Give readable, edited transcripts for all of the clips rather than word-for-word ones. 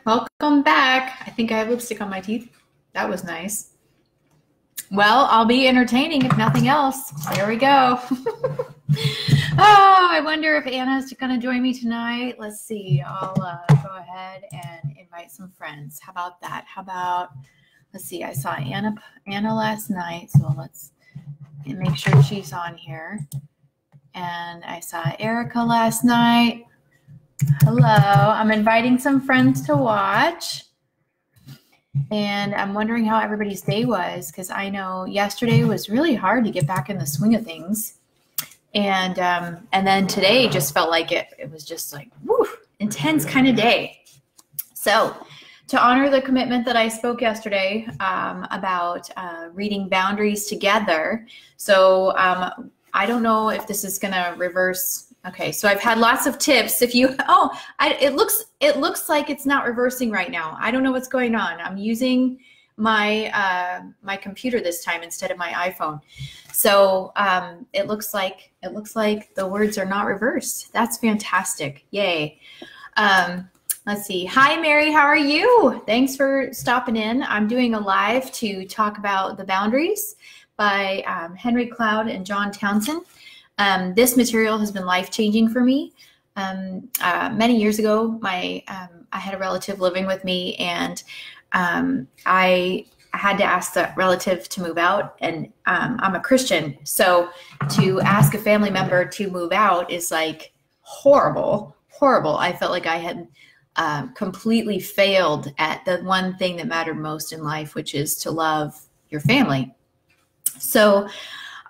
Welcome back. I think I have lipstick on my teeth. That was nice. Well, I'll be entertaining if nothing else. There we go. Oh, I wonder if Anna's going to join me tonight. Let's see. I'll go ahead and invite some friends. How about that? Let's see. I saw Anna last night, so let's make sure she's on here. And I saw Erica last night. Hello. I'm inviting some friends to watch. And I'm wondering how everybody's day was, because I know yesterday was really hard to get back in the swing of things. And then today just felt like it was just like, woo, intense kind of day. So to honor the commitment that I spoke yesterday about reading Boundaries together. So I don't know if this is going to reverse. Okay, so I've had lots of tips. If you, it looks like it's not reversing right now. I don't know what's going on. I'm using my my computer this time instead of my iPhone. So it looks like the words are not reversed. That's fantastic. Yay. Let's see. Hi, Mary. How are you? Thanks for stopping in. I'm doing a live to talk about The Boundaries by Henry Cloud and John Townsend. This material has been life-changing for me. Many years ago, I had a relative living with me, and I had to ask that relative to move out, and I'm a Christian, so to ask a family member to move out is like horrible. I felt like I had completely failed at the one thing that mattered most in life, which is to love your family. So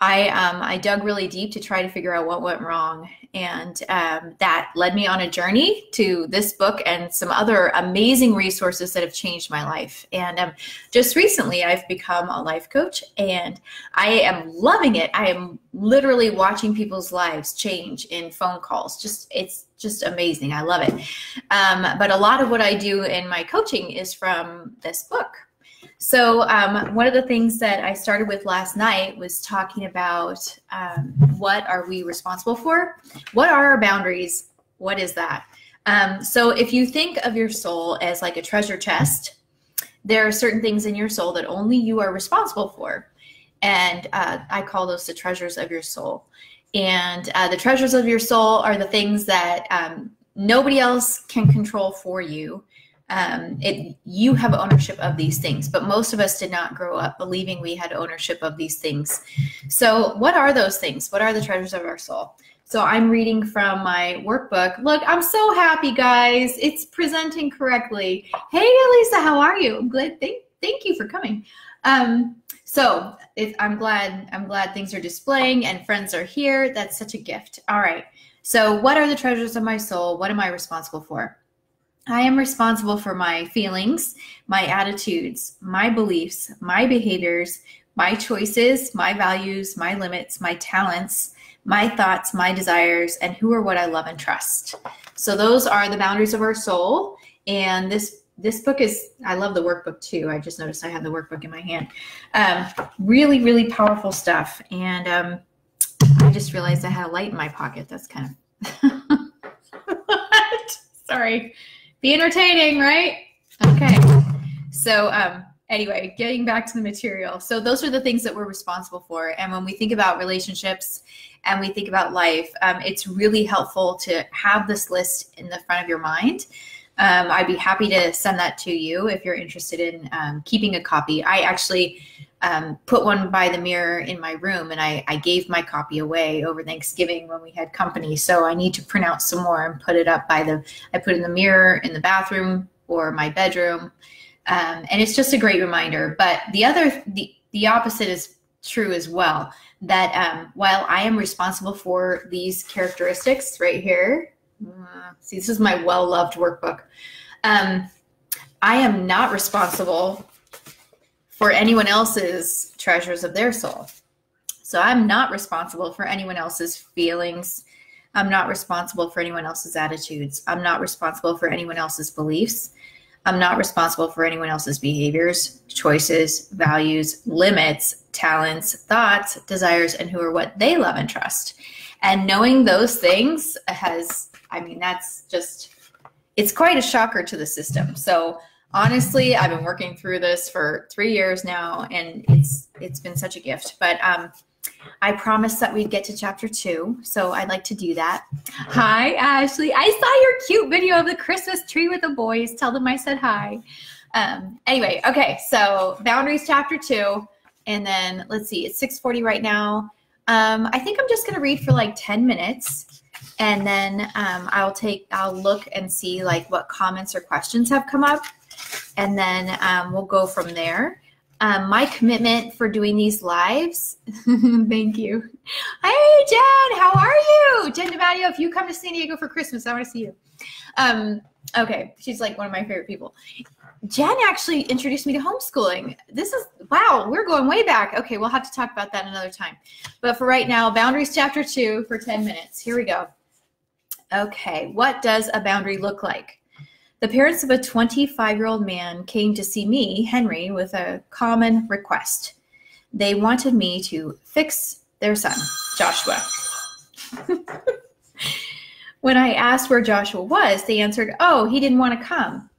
I dug really deep to try to figure out what went wrong. And that led me on a journey to this book and some other amazing resources that have changed my life. And just recently, I've become a life coach, and I am loving it. I am literally watching people's lives change in phone calls. It's just amazing. I love it. But a lot of what I do in my coaching is from this book. So one of the things that I started with last night was talking about what are we responsible for? What are our boundaries? What is that? So if you think of your soul as like a treasure chest, there are certain things in your soul that only you are responsible for. And I call those the treasures of your soul. And the treasures of your soul are the things that nobody else can control for you. You have ownership of these things, but most of us did not grow up believing we had ownership of these things. So what are those things? What are the treasures of our soul? So I'm reading from my workbook. Look, I'm so happy, guys. It's presenting correctly. Hey, Elisa, how are you? I'm glad. Thank you for coming. I'm glad things are displaying and friends are here. That's such a gift. All right. So what are the treasures of my soul? What am I responsible for? I am responsible for my feelings, my attitudes, my beliefs, my behaviors, my choices, my values, my limits, my talents, my thoughts, my desires, and who or what I love and trust. So those are the boundaries of our soul. And this book is, I love the workbook too. I just noticed I had the workbook in my hand. Really, really powerful stuff. And I just realized I had a light in my pocket. That's kind of, what? Sorry. Be entertaining, right? Okay. So anyway, getting back to the material. So those are the things that we're responsible for. And when we think about relationships and we think about life, it's really helpful to have this list in the front of your mind. I'd be happy to send that to you if you're interested in keeping a copy. I actually put one by the mirror in my room, and I gave my copy away over Thanksgiving when we had company. So I need to print out some more and put it up I put it in the mirror in the bathroom or my bedroom. And it's just a great reminder. But the opposite is true as well, that while I am responsible for these characteristics right here, see, this is my well-loved workbook. I am not responsible for anyone else's treasures of their soul. So I'm not responsible for anyone else's feelings. I'm not responsible for anyone else's attitudes. I'm not responsible for anyone else's beliefs. I'm not responsible for anyone else's behaviors, choices, values, limits, talents, thoughts, desires, and who or what they love and trust. And knowing those things that's just, it's quite a shocker to the system. So honestly, I've been working through this for 3 years now, and it's been such a gift. But I promised that we'd get to chapter 2, so I'd like to do that. Hi, Ashley. I saw your cute video of the Christmas tree with the boys. Tell them I said hi. Anyway, okay, so Boundaries chapter 2, and then let's see, it's 6:40 right now. I think I'm just going to read for like 10 minutes, and then I'll look and see like what comments or questions have come up, and then we'll go from there. My commitment for doing these lives, thank you. Hey, Jen, how are you? Jen DeMatteo, if you come to San Diego for Christmas, I want to see you. Okay, she's like one of my favorite people. Jen actually introduced me to homeschooling. Wow, we're going way back. Okay, we'll have to talk about that another time. But for right now, Boundaries chapter 2 for 10 minutes. Here we go. Okay, what does a boundary look like? The parents of a 25-year-old man came to see me, Henry, with a common request. They wanted me to fix their son, Joshua. When I asked where Joshua was, they answered, "Oh, he didn't want to come."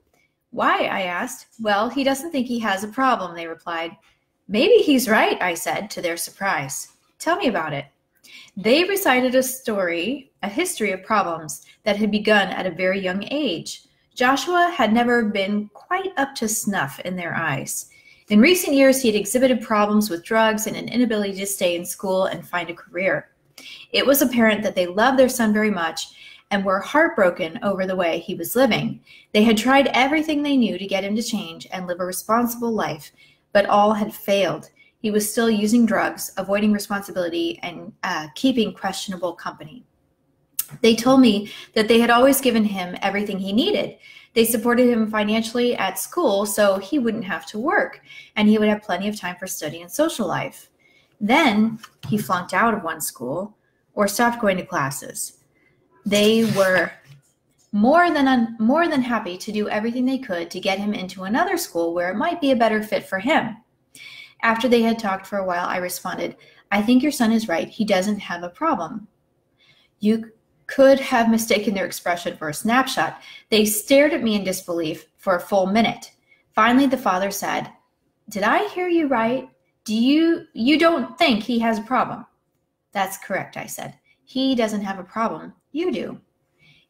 "Why?" I asked. "Well, he doesn't think he has a problem," they replied. "Maybe he's right," I said, to their surprise. "Tell me about it." They recited a history of problems that had begun at a very young age. Joshua had never been quite up to snuff in their eyes. In recent years, he had exhibited problems with drugs and an inability to stay in school and find a career. It was apparent that they loved their son very much and were heartbroken over the way he was living. They had tried everything they knew to get him to change and live a responsible life, but all had failed. He was still using drugs, avoiding responsibility, and keeping questionable company. They told me that they had always given him everything he needed. They supported him financially at school so he wouldn't have to work, and he would have plenty of time for study and social life. Then he flunked out of one school or stopped going to classes. They were more than happy to do everything they could to get him into another school where it might be a better fit for him. After they had talked for a while, I responded, "I think your son is right. He doesn't have a problem." You could have mistaken their expression for a snapshot. They stared at me in disbelief for a full minute. Finally, the father said, "Did I hear you right? You don't think he has a problem?" "That's correct," I said. "He doesn't have a problem. You do.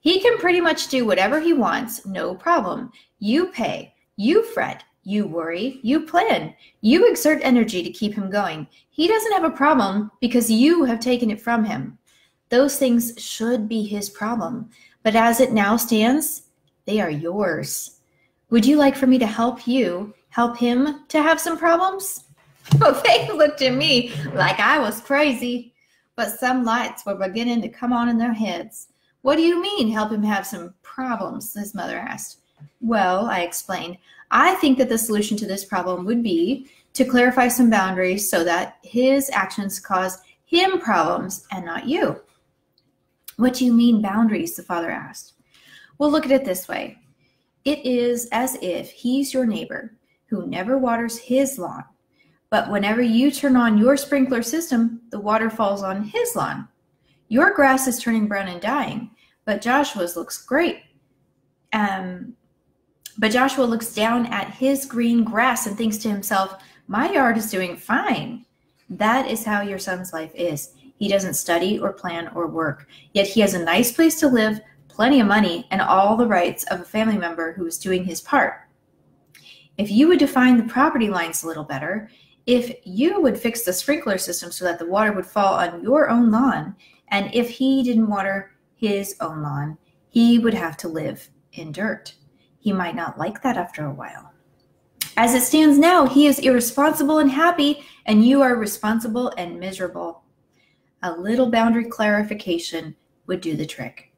He can pretty much do whatever he wants, no problem. You pay, you fret, you worry, you plan, you exert energy to keep him going. He doesn't have a problem because you have taken it from him. Those things should be his problem, but as it now stands, they are yours. Would you like for me to help him to have some problems?" Well, they looked at me like I was crazy, but some lights were beginning to come on in their heads. "What do you mean, help him have some problems?" his mother asked. "Well," I explained, "I think that the solution to this problem would be to clarify some boundaries so that his actions cause him problems and not you." "What do you mean boundaries?" the father asked. "Well, look at it this way. It is as if he's your neighbor who never waters his lawn. But whenever you turn on your sprinkler system, the water falls on his lawn. Your grass is turning brown and dying, but Joshua's looks great. But Joshua looks down at his green grass and thinks to himself, 'My yard is doing fine.' That is how your son's life is. He doesn't study or plan or work, yet he has a nice place to live, plenty of money, and all the rights of a family member who is doing his part. If you would define the property lines a little better, if you would fix the sprinkler system so that the water would fall on your own lawn, and if he didn't water his own lawn, he would have to live in dirt. He might not like that after a while. As it stands now, he is irresponsible and happy, and you are responsible and miserable. A little boundary clarification would do the trick.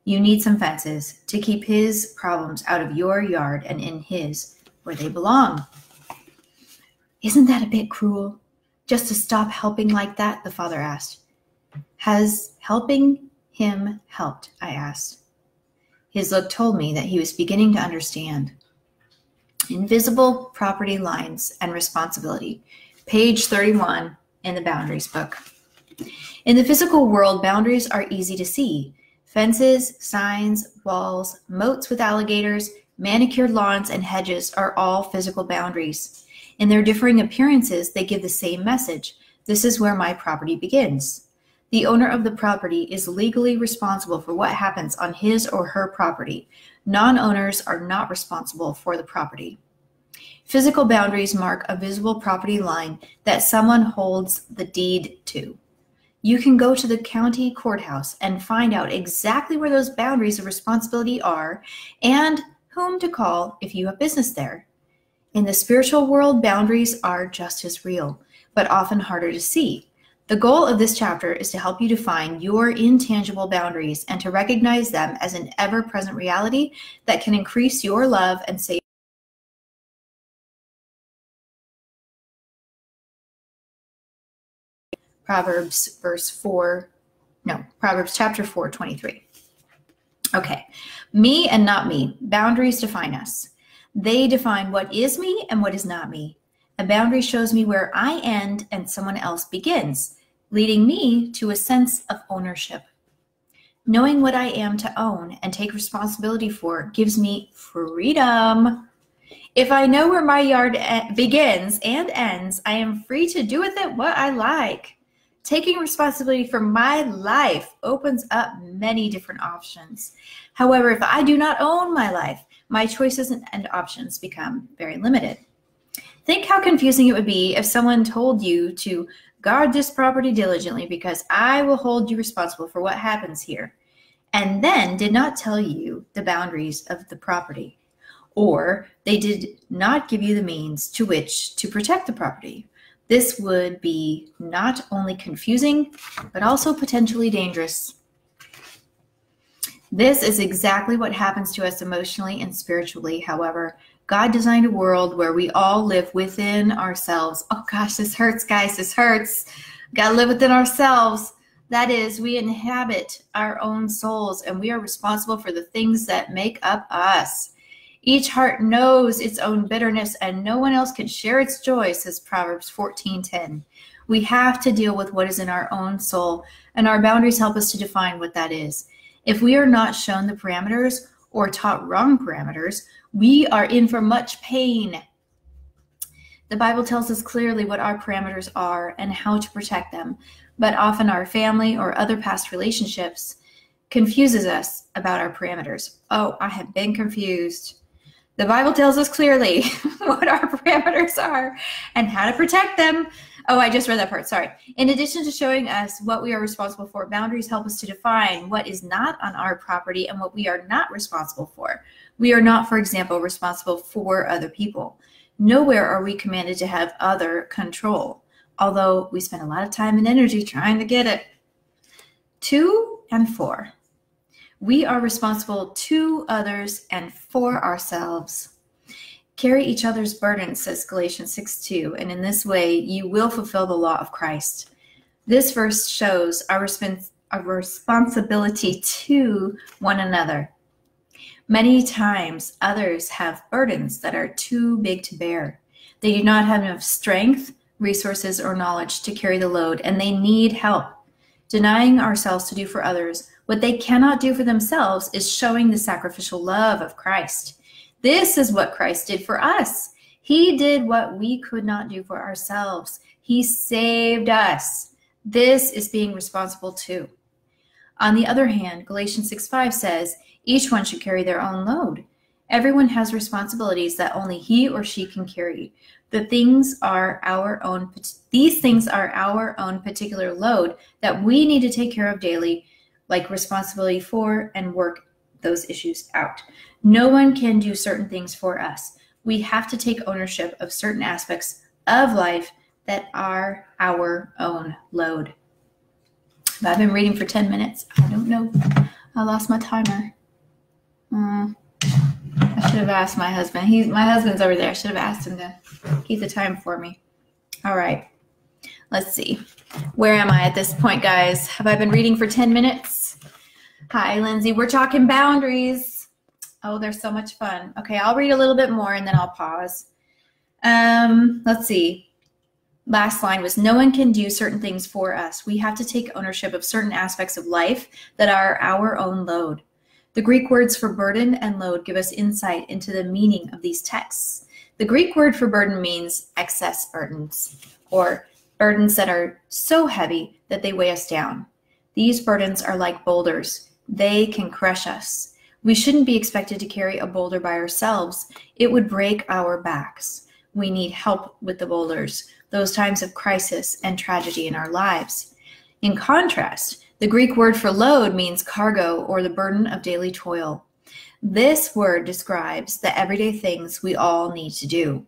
You need some fences to keep his problems out of your yard and in his, where they belong." "Isn't that a bit cruel? Just to stop helping like that?" the father asked. "Has helping him helped?" I asked. His look told me that he was beginning to understand. Invisible Property Lines and Responsibility, page 31 in the Boundaries book. In the physical world, boundaries are easy to see. Fences, signs, walls, moats with alligators, manicured lawns, and hedges are all physical boundaries. In their differing appearances, they give the same message. This is where my property begins. The owner of the property is legally responsible for what happens on his or her property. Non-owners are not responsible for the property. Physical boundaries mark a visible property line that someone holds the deed to. You can go to the county courthouse and find out exactly where those boundaries of responsibility are and whom to call if you have business there. In the spiritual world, boundaries are just as real, but often harder to see. The goal of this chapter is to help you define your intangible boundaries and to recognize them as an ever-present reality that can increase your love and save. Proverbs chapter 4:23. Okay, me and not me. Boundaries define us. They define what is me and what is not me. A boundary shows me where I end and someone else begins, leading me to a sense of ownership. Knowing what I am to own and take responsibility for gives me freedom. If I know where my yard begins and ends, I am free to do with it what I like. Taking responsibility for my life opens up many different options. However, if I do not own my life, my choices and options become very limited. Think how confusing it would be if someone told you to guard this property diligently because I will hold you responsible for what happens here, and then did not tell you the boundaries of the property, or they did not give you the means to which to protect the property. This would be not only confusing, but also potentially dangerous. This is exactly what happens to us emotionally and spiritually. However, God designed a world where we all live within ourselves. Oh gosh, this hurts, guys. This hurts. Gotta live within ourselves. That is, we inhabit our own souls and we are responsible for the things that make up us. Each heart knows its own bitterness and no one else can share its joy, says Proverbs 14:10. We have to deal with what is in our own soul, and our boundaries help us to define what that is. If we are not shown the parameters or taught wrong parameters, we are in for much pain. The Bible tells us clearly what our parameters are and how to protect them, but often our family or other past relationships confuses us about our parameters. Oh, I have been confused. The Bible tells us clearly what our parameters are and how to protect them. Oh, I just read that part, sorry. In addition to showing us what we are responsible for, boundaries help us to define what is not on our property and what we are not responsible for. We are not, for example, responsible for other people. Nowhere are we commanded to have other control, although we spend a lot of time and energy trying to get it. 2 and 4. We are responsible to others and for ourselves. Carry each other's burdens, says Galatians 6:2, and in this way you will fulfill the law of Christ. This verse shows our responsibility to one another. Many times others have burdens that are too big to bear. They do not have enough strength, resources, or knowledge to carry the load, and they need help. Denying ourselves to do for others what they cannot do for themselves is showing the sacrificial love of Christ. This is what Christ did for us. He did what we could not do for ourselves. He saved us. This is being responsible too. On the other hand, Galatians 6:5 says, each one should carry their own load. Everyone has responsibilities that only he or she can carry. These things are our own particular load that we need to take care of daily, like responsibility for and work those issues out. No one can do certain things for us. We have to take ownership of certain aspects of life that are our own load. I've been reading for 10 minutes. I don't know. I lost my timer. I should have asked my husband. My husband's over there. I should have asked him to keep the time for me. All right. Let's see. Where am I at this point, guys? Have I been reading for 10 minutes? Hi, Lindsay. We're talking boundaries. Oh, they're so much fun. Okay, I'll read a little bit more and then I'll pause. Let's see. last line was, no one can do certain things for us. We have to take ownership of certain aspects of life that are our own load. The Greek words for burden and load give us insight into the meaning of these texts. The Greek word for burden means excess burdens, or burdens that are so heavy that they weigh us down. These burdens are like boulders. They can crush us. We shouldn't be expected to carry a boulder by ourselves. It would break our backs. We need help with the boulders, those times of crisis and tragedy in our lives. In contrast, the Greek word for load means cargo, or the burden of daily toil. This word describes the everyday things we all need to do.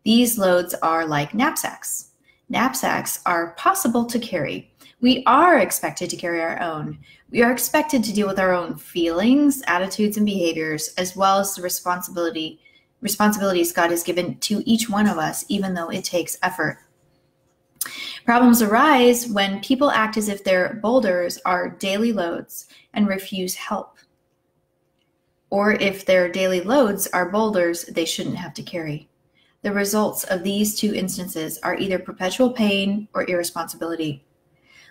These loads are like knapsacks. Knapsacks are possible to carry. We are expected to carry our own. We are expected to deal with our own feelings, attitudes, and behaviors, as well as the responsibilities God has given to each one of us, even though it takes effort. Problems arise when people act as if their boulders are daily loads and refuse help. Or if their daily loads are boulders they shouldn't have to carry. The results of these two instances are either perpetual pain or irresponsibility.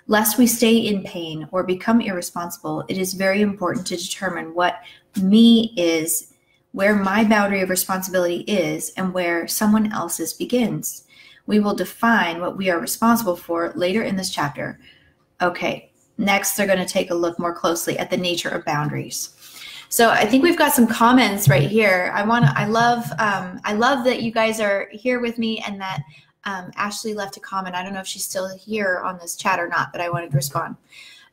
Lest we stay in pain or become irresponsible, it is very important to determine what me is, where my boundary of responsibility is, and where someone else's begins. We will define what we are responsible for later in this chapter. Okay, next they're going to take a look more closely at the nature of boundaries. So I think we've got some comments right here. I love that you guys are here with me, and that Ashley left a comment. I don't know if she's still here on this chat or not, but I wanted to respond.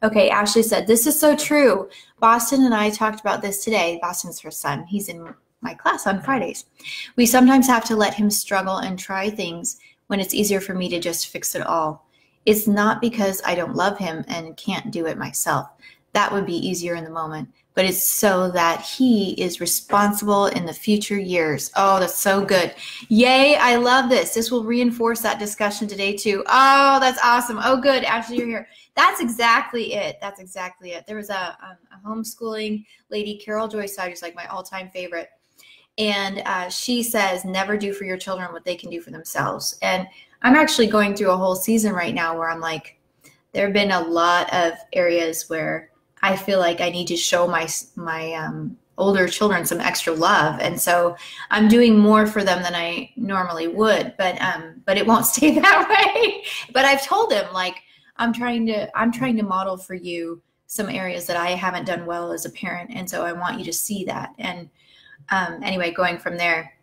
Okay, Ashley said, this is so true. Boston and I talked about this today. Boston's her son. He's in my class on Fridays. We sometimes have to let him struggle and try things when it's easier for me to just fix it all. It's not because I don't love him and can't do it myself. That would be easier in the moment, but it's so that he is responsible in the future years. Oh, that's so good. Yay, I love this. This will reinforce that discussion today too. Oh, that's awesome. Oh, good. Ashley, you're here. That's exactly it. That's exactly it. There was a homeschooling lady, Carol Joy Side, who's like my all-time favorite. And she says, never do for your children what they can do for themselves. And I'm actually going through a whole season right now where I'm like, there have been a lot of areas where I feel like I need to show my older children some extra love. And so I'm doing more for them than I normally would, but it won't stay that way. But I've told them, like, I'm trying to model for you some areas that I haven't done well as a parent. And so I want you to see that. And anyway, going from there.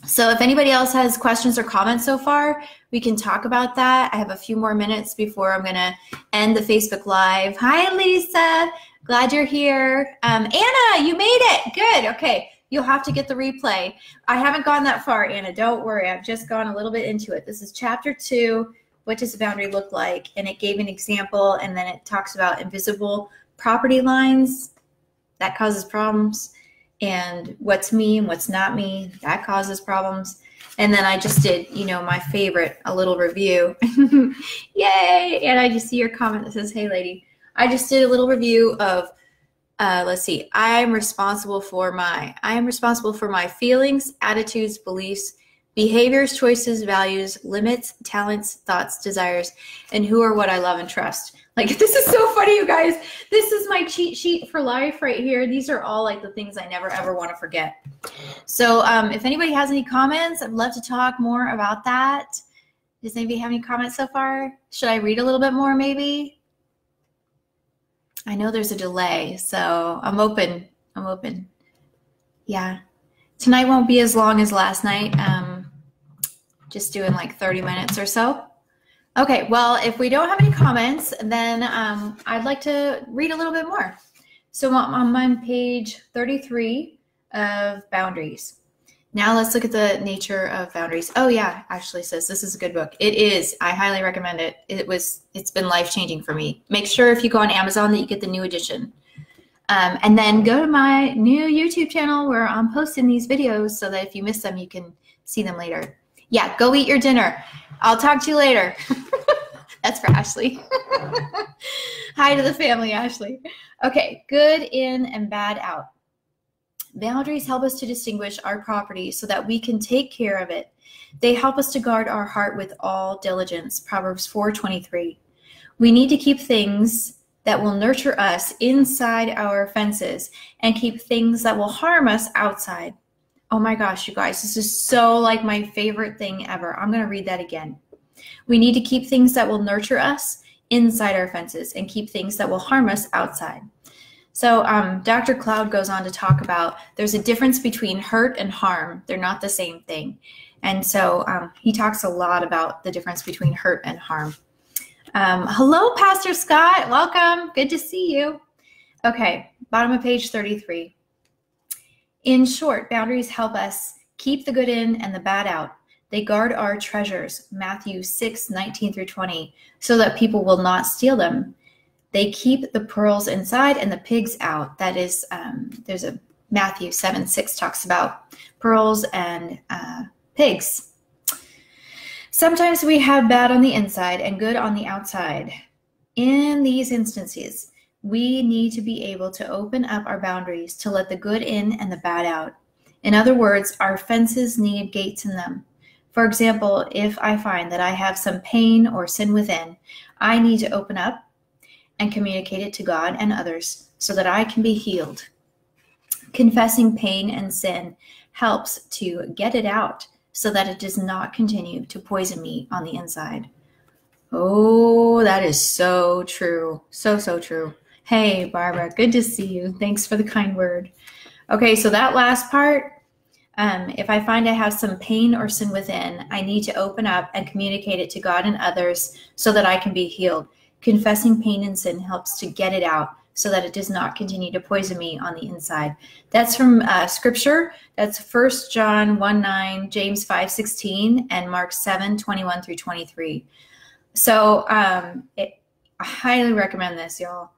So if anybody else has questions or comments so far, we can talk about that. I have a few more minutes before I'm going to end the Facebook Live. Hi, Lisa. Glad you're here. Anna, you made it. Good. Okay. You'll have to get the replay. I haven't gone that far, Anna. Don't worry. I've just gone a little bit into it. This is chapter 2. What does a boundary look like? And it gave an example, and then it talks about invisible property lines. That causes problems. And what's me and what's not me, that causes problems. And then I just did, my favorite, a little review. Yay! And I just see your comment that says, hey, lady. I just did a little review of, let's see, I am responsible for my feelings, attitudes, beliefs, behaviors, choices, values, limits, talents, thoughts, desires, and who or what I love and trust. Like, this is so funny, you guys. This is my cheat sheet for life right here. These are all like the things I never, ever want to forget. So if anybody has any comments, I'd love to talk more about that. Does anybody have any comments so far? Should I read a little bit more maybe? I know there's a delay, so I'm open. Yeah. Tonight won't be as long as last night. Just doing like 30 minutes or so. Okay, well, if we don't have any comments, then I'd like to read a little bit more. So I'm on page 33 of Boundaries. Now let's look at the nature of boundaries. Oh yeah, Ashley says this is a good book. It is. I highly recommend it. It's been life-changing for me. Make sure if you go on Amazon that you get the new edition. And then go to my new YouTube channel where I'm posting these videos so that if you miss them, you can see them later. Yeah, go eat your dinner. I'll talk to you later. That's for Ashley. Hi to the family, Ashley. Okay, good in and bad out. Boundaries help us to distinguish our property so that we can take care of it They help us to guard our heart with all diligence. Proverbs 4:23. We need to keep things that will nurture us inside our fences and keep things that will harm us outside. Oh my gosh, you guys, this is so like my favorite thing ever. I'm going to read that again. We need to keep things that will nurture us inside our fences and keep things that will harm us outside. So Dr. Cloud goes on to talk about there's a difference between hurt and harm. They're not the same thing. And so he talks a lot about the difference between hurt and harm. Hello, Pastor Scott. Welcome. Good to see you. Okay, bottom of page 33. In short, boundaries help us keep the good in and the bad out. They guard our treasures, Matthew 6:19-20, so that people will not steal them. They keep the pearls inside and the pigs out. That is, there's a Matthew 7:6 talks about pearls and pigs. Sometimes we have bad on the inside and good on the outside. In these instances, we need to be able to open up our boundaries to let the good in and the bad out. In other words, our fences need gates in them. For example, if I find that I have some pain or sin within, I need to open up and communicate it to God and others so that I can be healed. Confessing pain and sin helps to get it out so that it does not continue to poison me on the inside. Oh, that is so true. So, so true. Hey, Barbara, good to see you. Thanks for the kind word. Okay, so that last part, if I find I have some pain or sin within, I need to open up and communicate it to God and others so that I can be healed. Confessing pain and sin helps to get it out so that it does not continue to poison me on the inside. That's from scripture. That's 1 John 1:9, James 5:16, and Mark 7:21-23. So I highly recommend this, y'all.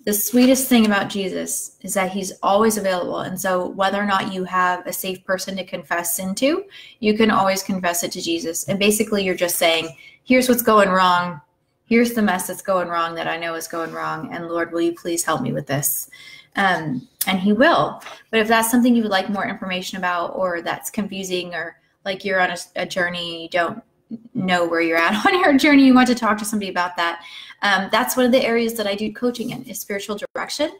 The sweetest thing about Jesus is that he's always available. And so whether or not you have a safe person to confess sin to, you can always confess it to Jesus. And basically you're just saying, here's what's going wrong. Here's the mess that's going wrong that I know is going wrong. And Lord, will you please help me with this? And he will. But if that's something you would like more information about, or that's confusing, or like you're on a journey, you don't know where you're at on your journey, you want to talk to somebody about that. That's one of the areas that I do coaching in, is spiritual direction.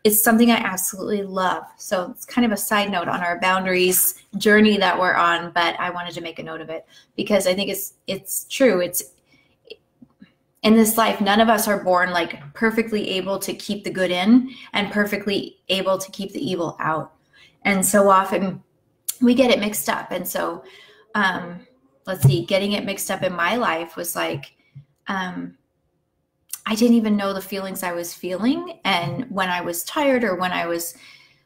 It's something I absolutely love. So it's kind of a side note on our boundaries journey that we're on, but I wanted to make a note of it because I think it's true. It's in this life, none of us are born like perfectly able to keep the good in and perfectly able to keep the evil out. And so often we get it mixed up. And so, let's see, getting it mixed up in my life was like, I didn't even know the feelings I was feeling. And when I was tired or when I was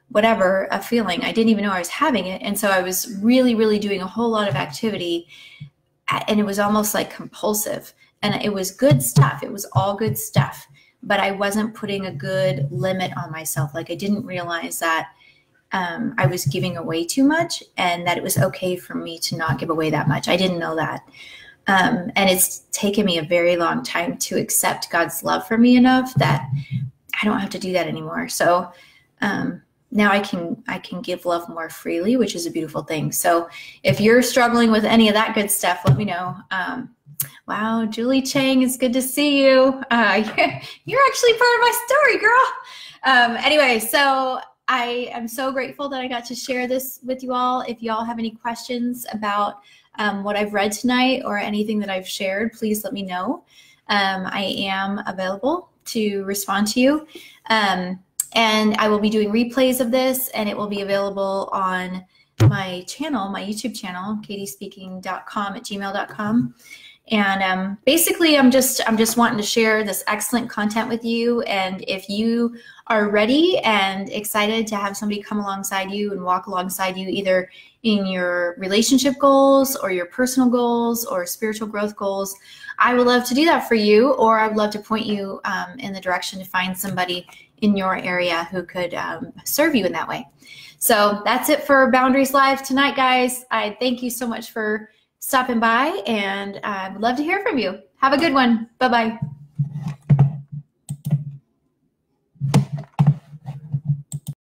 whatever, a feeling, I didn't even know I was having it. And so I was really, really doing a whole lot of activity, and it was almost like compulsive. And it was good stuff. It was all good stuff. But I wasn't putting a good limit on myself. Like I didn't realize that I was giving away too much and that it was okay for me to not give away that much. I didn't know that. And it's taken me a very long time to accept God's love for me enough that I don't have to do that anymore. So now I can give love more freely, which is a beautiful thing. So if you're struggling with any of that good stuff, let me know. Wow, Julie Chang, it's good to see you. You're actually part of my story, girl. Anyway, so I am so grateful that I got to share this with you all. If you all have any questions about what I've read tonight or anything that I've shared, please let me know. I am available to respond to you. And I will be doing replays of this, and it will be available on my channel, my YouTube channel, katiespeaking.com@gmail.com. And basically, I'm just wanting to share this excellent content with you. And if you are ready and excited to have somebody come alongside you and walk alongside you, either in your relationship goals or your personal goals or spiritual growth goals, I would love to do that for you. Or I would love to point you in the direction to find somebody in your area who could serve you in that way. So that's it for Boundaries Live tonight, guys. I thank you so much for stopping by, and I would love to hear from you. Have a good one. Bye-bye.